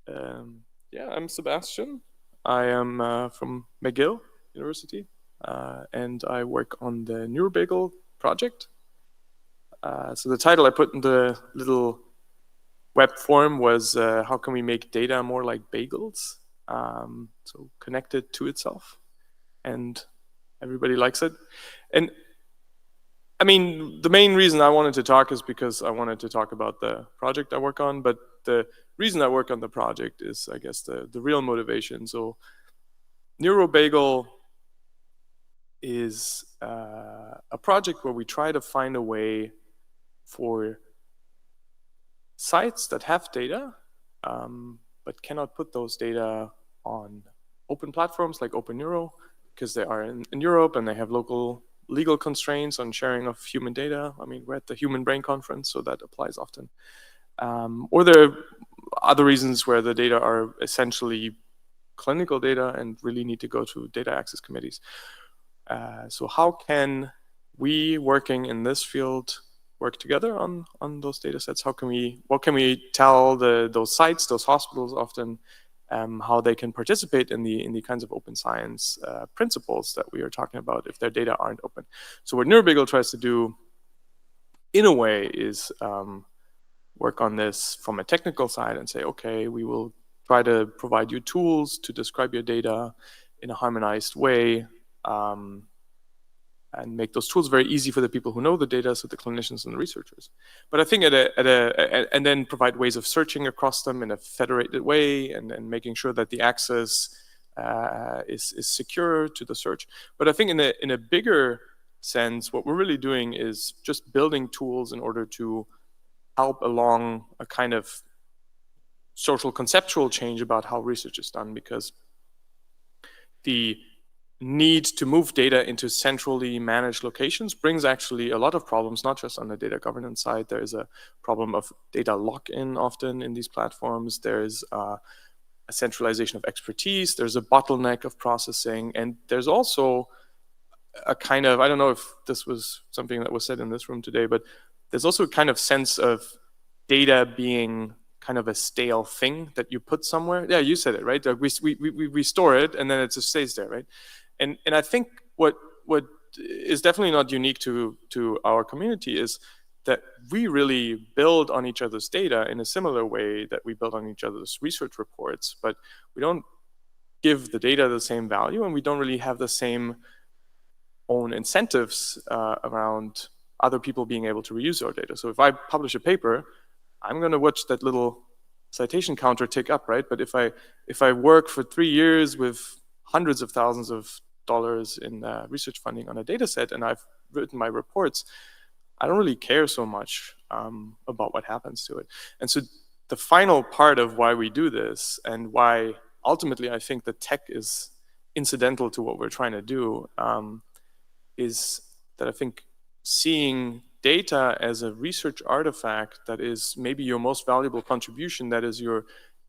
Yeah, I'm Sebastian. I am from McGill University, and I work on the NeuroBagel project. So the title I put in the little web form was how can we make data more like bagels? So connected to itself, and everybody likes it. And I mean, the main reason I wanted to talk is because I wanted to talk about the project I work on, but the reason I work on the project is, I guess, the real motivation. So NeuroBagel is a project where we try to find a way for sites that have data, but cannot put those data on open platforms like OpenNeuro, because they are in Europe and they have local legal constraints on sharing of human data. I mean, we're at the Human Brain Conference, so that applies often. Or there are other reasons where the data are essentially clinical data and really need to go to data access committees. So how can we, working in this field, work together on those data sets? What can we tell those sites, those hospitals often, how they can participate in the kinds of open science principles that we are talking about if their data aren't open? So what NeuroBagel tries to do, in a way, is work on this from a technical side and say, okay, we will try to provide you tools to describe your data in a harmonized way, and make those tools very easy for the people who know the data, so the clinicians and the researchers. But I think and then provide ways of searching across them in a federated way, and making sure that the access is secure to the search. But I think in a bigger sense, what we're really doing is just building tools in order to help along a kind of social conceptual change about how research is done, because the need to move data into centrally managed locations brings actually a lot of problems, not just on the data governance side. There is a problem of data lock-in often in these platforms. There's a centralization of expertise. There's a bottleneck of processing. And there's also a kind of, I don't know if this was something that was said in this room today, but there's also a kind of sense of data being kind of a stale thing that you put somewhere. Yeah, you said it, right? Like we store it and then it just stays there, right? And I think what is definitely not unique to our community is that we really build on each other's data in a similar way that we build on each other's research reports, but we don't give the data the same value, and we don't really have the same own incentives around other people being able to reuse our data. So if I publish a paper, I'm going to watch that little citation counter tick up, right? But if I work for 3 years with hundreds of thousands of dollars in research funding on a data set, and I've written my reports, I don't really care so much about what happens to it. And so the final part of why we do this, and why ultimately I think the tech is incidental to what we're trying to do, is that I think seeing data as a research artifact that is maybe your most valuable contribution, that is your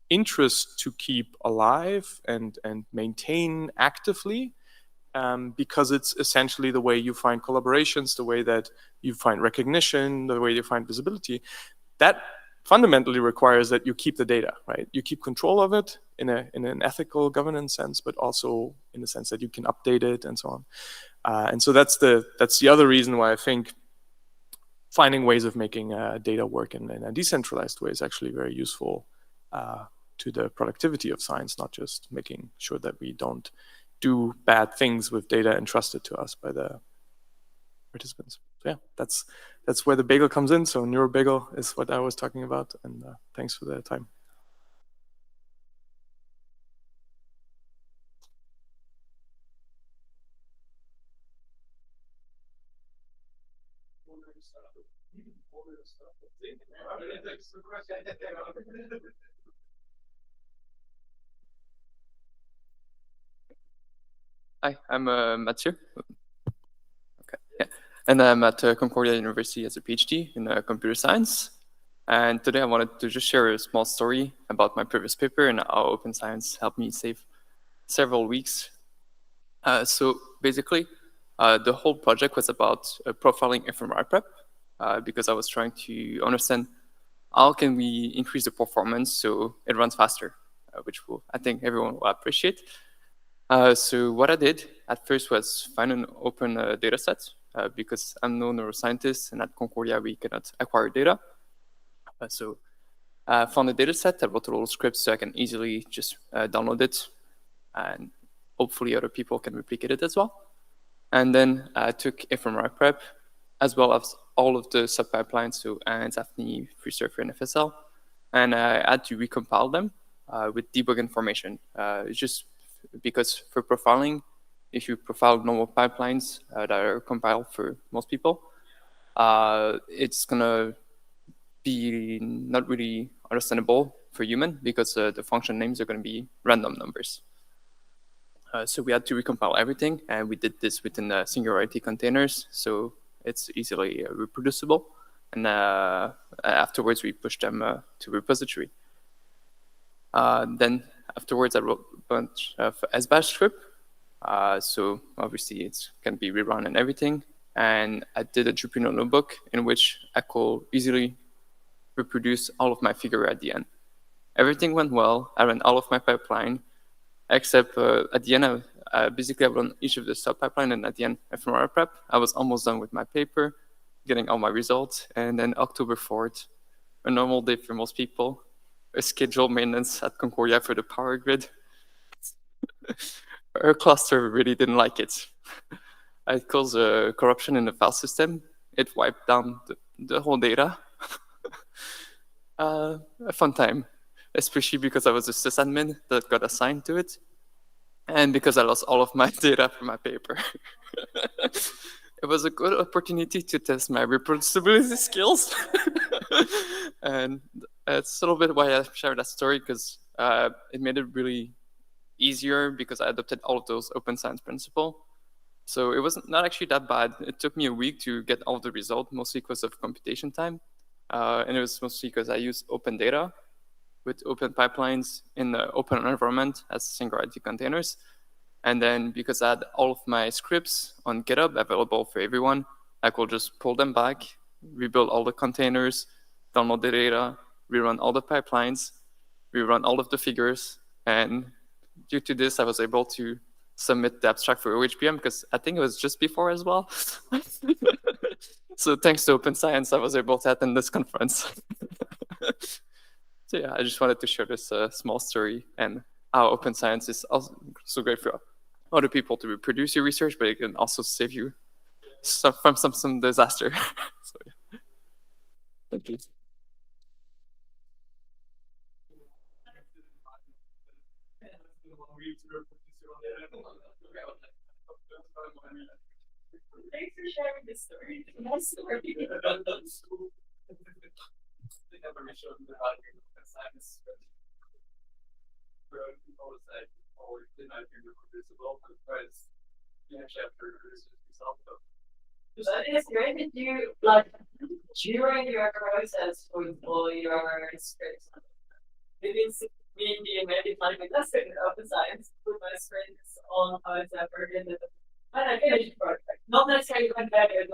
interest to keep alive and maintain actively, because it's essentially the way you find collaborations, the way that you find recognition, the way you find visibility. That fundamentally requires that you keep the data, right? You keep control of it in an ethical governance sense, but also in the sense that you can update it and so on. And so that's the other reason why I think finding ways of making data work in a decentralized way is actually very useful to the productivity of science, not just making sure that we don't do bad things with data entrusted to us by the participants. So yeah, that's where the bagel comes in. So NeuroBagel is what I was talking about, and thanks for the time. Hi, I'm Mathieu. Okay, yeah, and I'm at Concordia University as a PhD in computer science. And today I wanted to just share a small story about my previous paper and how open science helped me save several weeks. So basically, the whole project was about profiling fMRI prep, because I was trying to understand how can we increase the performance so it runs faster. which I think everyone will appreciate. So what I did at first was find an open data set because I'm no neuroscientist, and at Concordia we cannot acquire data. So I found a data set. I wrote a little script so I can easily just download it, and hopefully other people can replicate it as well. And then I took fMRI prep, as well as all of the sub-pipelines, so ANS, AFNI, FreeSurfer, and FSL, and I had to recompile them with debug information. It's just because for profiling, if you profile normal pipelines that are compiled for most people, it's gonna be not really understandable for human because the function names are gonna be random numbers. So we had to recompile everything, and we did this within singularity containers, so it's easily reproducible. And afterwards, we pushed them to repository. Then afterwards, I wrote a bunch of SBash script. So obviously, it can be rerun and everything. And I did a Jupyter notebook in which I could easily reproduce all of my figure at the end. Everything went well. I ran all of my pipeline, except at the end, basically I run each of the sub-pipeline, and at the end, fMRI prep, I was almost done with my paper, getting all my results. And then October 4th, a normal day for most people, a scheduled maintenance at Concordia for the power grid. Our cluster really didn't like it. It caused corruption in the file system. It wiped down the whole data. A fun time, especially because I was a sysadmin that got assigned to it, and because I lost all of my data from my paper. It was a good opportunity to test my reproducibility skills. And that's a little bit why I shared that story, because it made it really easier because I adopted all of those open science principles. So it was not actually that bad. It took me a week to get all the results, mostly because of computation time. And it was mostly because I used open data with open pipelines in the open environment as singularity containers. And then because I had all of my scripts on GitHub available for everyone, I could just pull them back, rebuild all the containers, download the data, rerun all the pipelines, rerun all of the figures. And due to this, I was able to submit the abstract for OHBM because I think it was just before as well. So thanks to Open Science, I was able to attend this conference. So yeah, I just wanted to share this small story and how Open Science is also so great for other people to reproduce your research, but it can also save you from some disaster. So yeah, thank you. Thanks for sharing this story. Nice story. That is great that you, like, during your process with all your scripts, it is me being maybe like a lesson of the science with my friends on how it's ever in the, when I finish the project. Not necessarily when I do it,